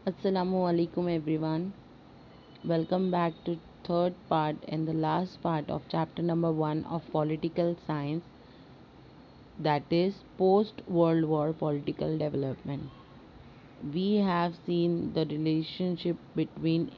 Assalamu alaikum everyone. Welcome back to third part and the last part of chapter number 1 of political science, that is post World War political development. We have seen the relationship between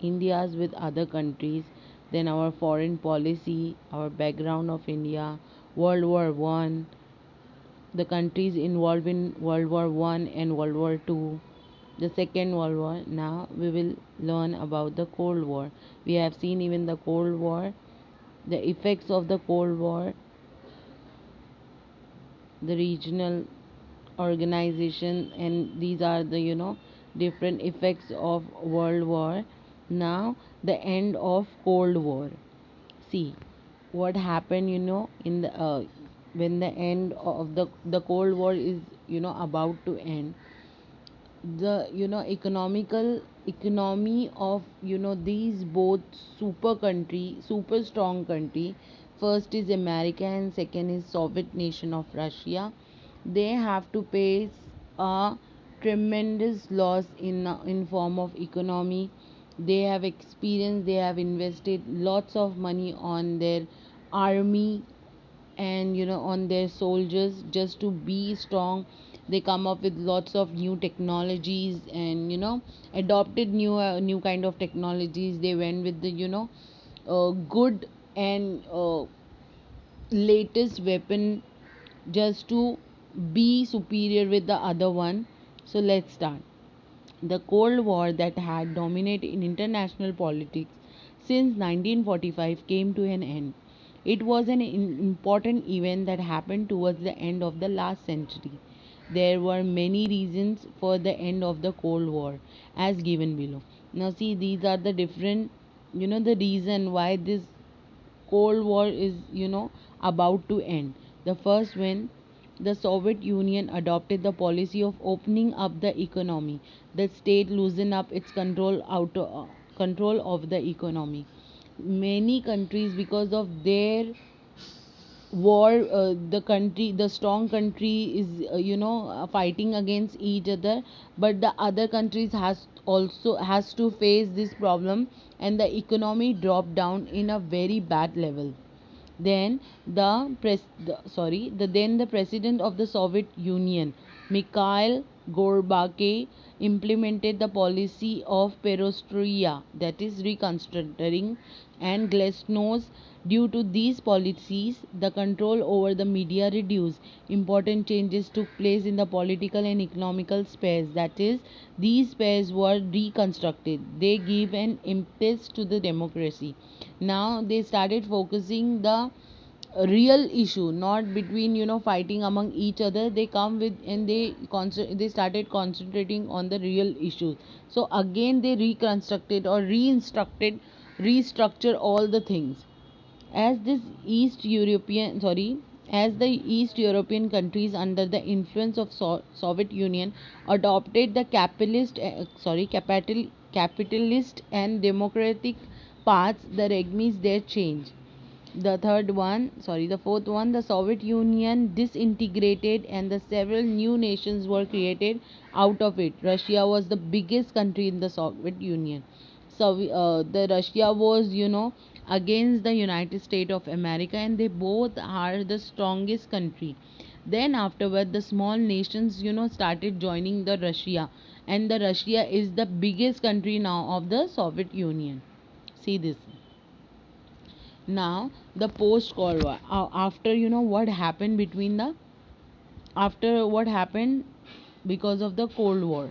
India's with other countries, then our foreign policy, our background of India, World War 1, the countries involved in World War 1 and World War 2, the Second World War. Now we will learn about the Cold War. We have seen even the Cold War, the effects of the Cold War, the regional organization, and these are the different effects of World War. Now the end of Cold War. See what happened, in the when the end of the Cold War is about to end. The economical economy of these both super strong country, first is America and second is Soviet nation of Russia, they have to pay a tremendous loss in form of economy. They have experienced, they have invested lots of money on their army and on their soldiers just to be strong. They come up with lots of new technologies and adopted new kind of technologies. They went with the good and latest weapon just to be superior with the other one. So let's start. The Cold War that had dominated in international politics since 1945 came to an end. It was an important event that happened towards the end of the last century. There were many reasons for the end of the Cold War, as given below. Now, see, these are the different, the reason why this Cold War is, about to end. The first, when the Soviet Union adopted the policy of opening up the economy, the state loosened up its control of the economy. Many countries, because of their war, the strong country is fighting against each other, but the other countries has to face this problem, and the economy dropped down in a very bad level. Then the president of the Soviet Union, Mikhail Gorbachev, implemented the policy of perestroika, that is reconstructing and glasnost. Due to these policies, the control over the media reduced. Important changes took place in the political and economical spheres, that is, these spheres were reconstructed. They give an impetus to the democracy. Now they started focusing the real issue, not between fighting among each other. They come with and they started concentrating on the real issues. So again they reconstructed or reinstructed restructure all the things. As this east european sorry as the East European countries under the influence of Soviet Union adopted the capitalist and democratic paths, the regimes there changed. The fourth one, the Soviet Union disintegrated and the several new nations were created out of it. Russia was the biggest country in the Soviet Union. So the Russia was, against the United States of America, and they both are the strongest country. Then afterward, the small nations, started joining the Russia, and the Russia is the biggest country now of the Soviet Union. See this. Now the post Cold War, after what happened between the after what happened because of the Cold War.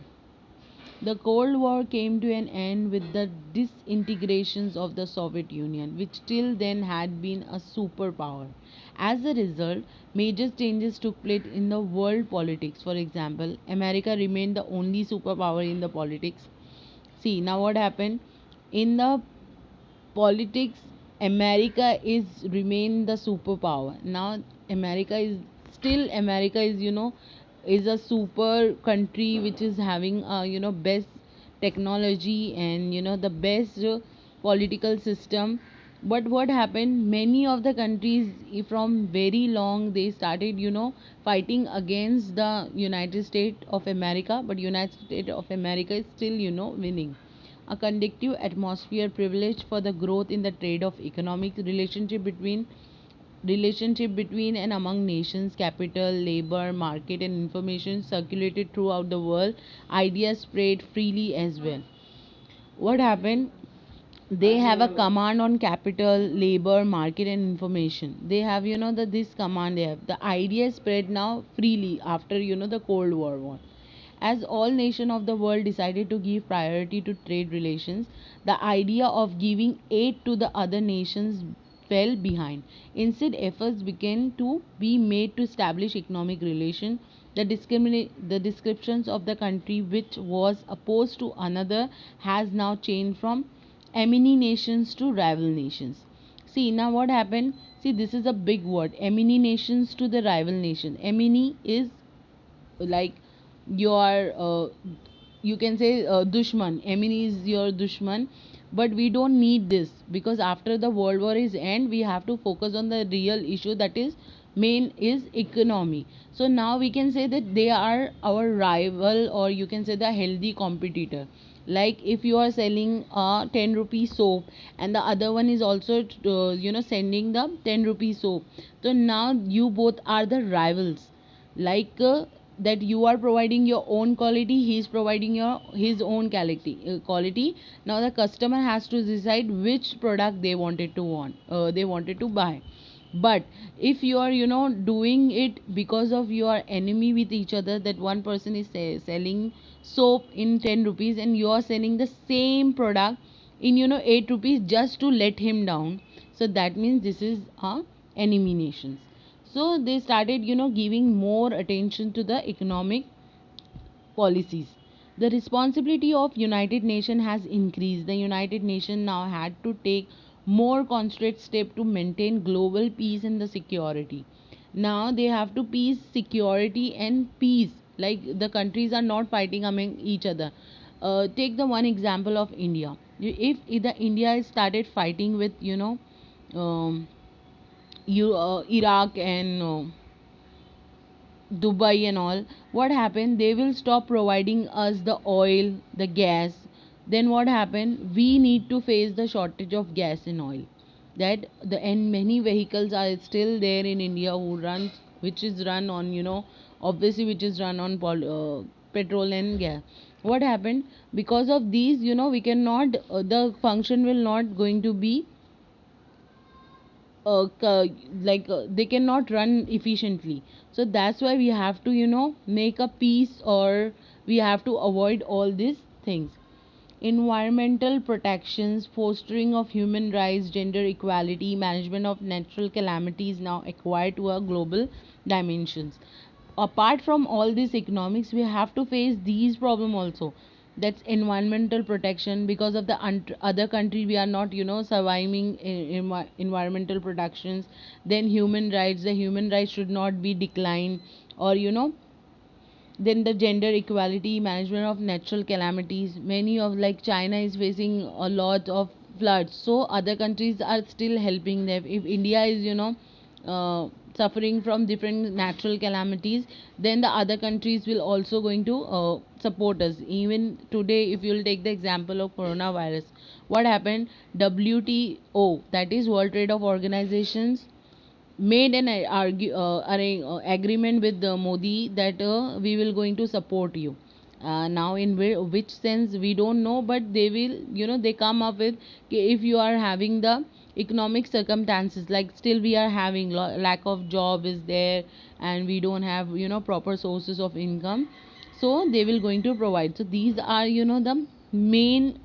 The Cold War came to an end with the disintegrations of the Soviet Union, which till then had been a superpower. As a result, major changes took place in the world politics. For example, America remained the only superpower in the politics. See, now what happened? In the politics, America is remain the superpower. Now America is is a super country which is having best technology and the best political system. But what happened, many of the countries from very long they started fighting against the United States of America, but United States of America is still winning. A conducive atmosphere privileged for the growth in the trade of economic relationship between and among nations. Capital, labor market and information circulated throughout the world. Ideas spread freely as well. What happened, they have a command on capital, labor market and information. They have this command. They have the idea spread now freely after the Cold War. As all nations of the world decided to give priority to trade relations, the idea of giving aid to the other nations fell behind. Instead, efforts began to be made to establish economic relations. The descriptions of the country which was opposed to another has now changed from enemy nations to rival nations. See now what happened. See, this is a big word. Enemy nations to the rival nation. Enemy is like your you can say dushman. Enemy is your dushman. But we don't need this, because after the world war is end, we have to focus on the real issue, that is main is economy. So now we can say that they are our rival, or you can say the healthy competitor. Like if you are selling a 10 rupee soap and the other one is also sending the 10 rupee soap, so now you both are the rivals. Like that you are providing your own quality, he is providing his own quality. Now the customer has to decide which product they wanted to buy. But if you are doing it because of your enemy with each other, that one person is selling soap in 10 rupees and you are selling the same product in 8 rupees just to let him down, so that means this is a enemy nations. So they started giving more attention to the economic policies. The responsibility of United Nations has increased. The United Nations now had to take more concerted steps to maintain global peace and the security. Now they have to peace, security and peace. Like the countries are not fighting among each other. Take the one example of India. If the India started fighting with um, Iraq and Dubai and all, what happened? They will stop providing us the oil, the gas. Then what happened? We need to face the shortage of gas and oil. That the and many vehicles are still there in India which is run on obviously which is run on petrol and gas. What happened? Because of these, we cannot the function will not going to be they cannot run efficiently. So that's why we have to make a peace, or we have to avoid all these things. Environmental protections, fostering of human rights, gender equality, management of natural calamities now acquire to a global dimensions. Apart from all this economics, we have to face these problem also. That's environmental protection. Because of the other country, we are not surviving environmental protections. Then human rights, the human rights should not be declined, or then the gender equality, management of natural calamities. Many of like China is facing a lot of floods, so other countries are still helping them. If India is suffering from different natural calamities, then the other countries will also going to support us. Even today, if you'll take the example of coronavirus, what happened? WTO, that is World Trade of Organizations, made an agreement with Modi that we will going to support you. Now in which sense we don't know, but they will they come up with if you are having the economic circumstances, like still we are having lack of job is there, and we don't have proper sources of income, so they will going to provide. So these are the main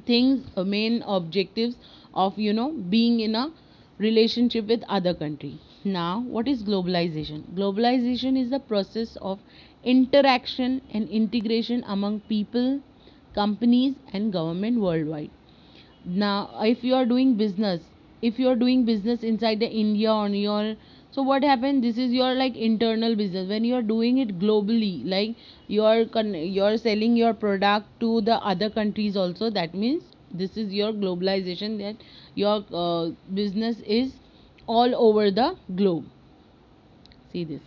things, main objectives of being in a relationship with other country. Now what is globalization? Globalization is the process of interaction and integration among people, companies and government worldwide. Now if you are doing business, if you are doing business inside the India on your, so what happened, this is your like internal business. When you are doing it globally, like you are selling your product to the other countries also, that means This is your globalization, that your business is all over the globe. See this.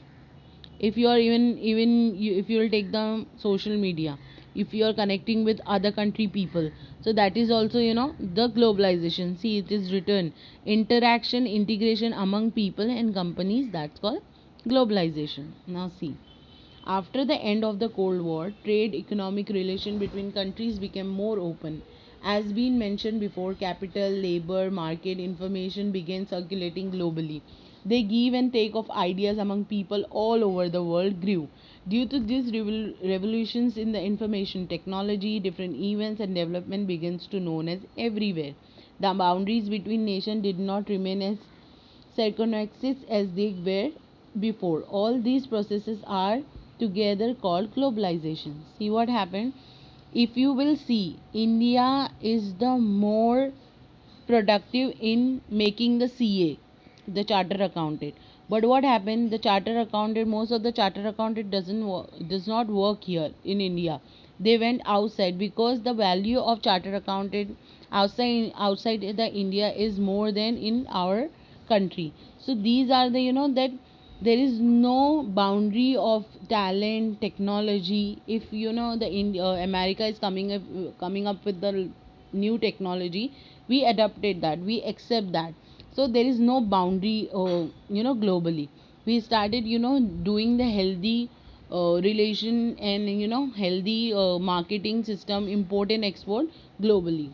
If you are if you will take the social media, if you are connecting with other country people, so that is also the globalization. See, it is written interaction, integration among people and companies, that's called globalization. Now see, after the end of the Cold War, trade economic relation between countries became more open. As been mentioned before, capital, labor, market information began circulating globally. The give and take of ideas among people all over the world grew. Due to these revolutions in the information technology, different events and development begins to known as everywhere. The boundaries between nations did not remain as circumscribed as they were before. All these processes are together called globalization. See what happened? If you will see, India is the more productive in making the CA, the charter accountant. But what happened? The charter accountant, most of the charter accountant does not work here in India. They went outside because the value of charter accountant outside the India is more than in our country. So these are the that there is no boundary of talent technology. If the America is coming up with the new technology, we adopted that, we accept that. So there is no boundary globally. We started doing the healthy relation and healthy marketing system, import and export globally.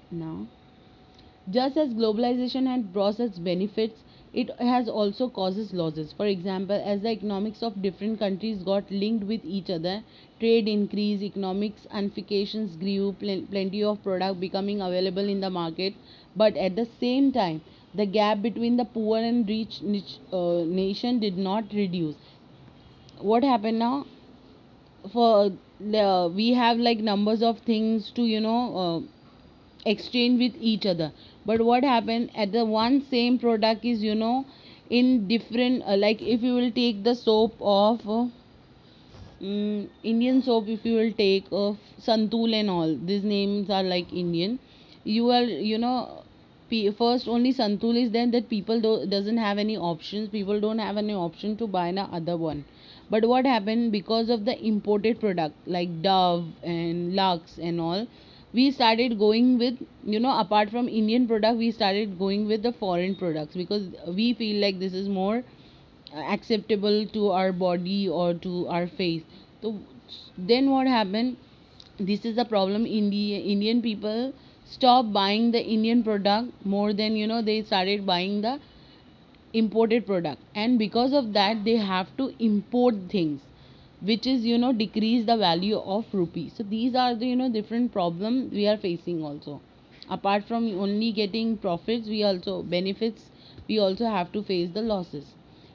Now, just as globalization had brought its benefits, it has also causes losses. For example, as the economics of different countries got linked with each other, trade increased, economics unifications grew, plenty of product becoming available in the market, but at the same time, the gap between the poor and rich nation did not reduce. What happened now? For we have like numbers of things to exchange with each other, but what happened at the one same product is in different like if you will take the soap of Indian soap, if you will take of Santul and all, these names are like Indian. You are first only Santul is then that people doesn't have any options, people don't have any option to buy the other one. But what happened, because of the imported product like Dove and Lux and all, we started going with apart from Indian product, we started going with the foreign products because we feel like this is more acceptable to our body or to our face. So then what happened, this is the problem. Indian people stop buying the Indian product more than they started buying the imported product, and because of that they have to import things, which is decrease the value of rupee. So these are the different problem we are facing also. Apart from only getting profits, we also benefits, we also have to face the losses.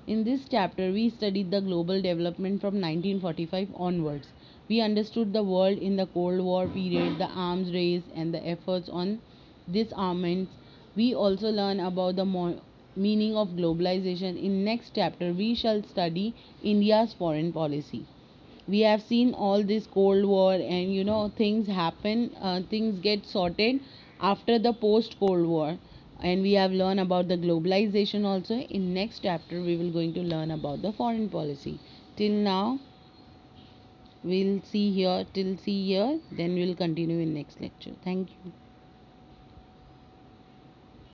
In this chapter we studied the global development from 1945 onwards. We understood the world in the Cold War period, the arms race and the efforts on disarmament. We also learn about the meaning of globalization. In next chapter we shall study India's foreign policy. We have seen all this Cold War and things happen, things get sorted after the post Cold War, and we have learned about the globalization also. In next chapter we will going to learn about the foreign policy. Till now we'll see here, till see here, then we'll continue in next lecture. Thank you.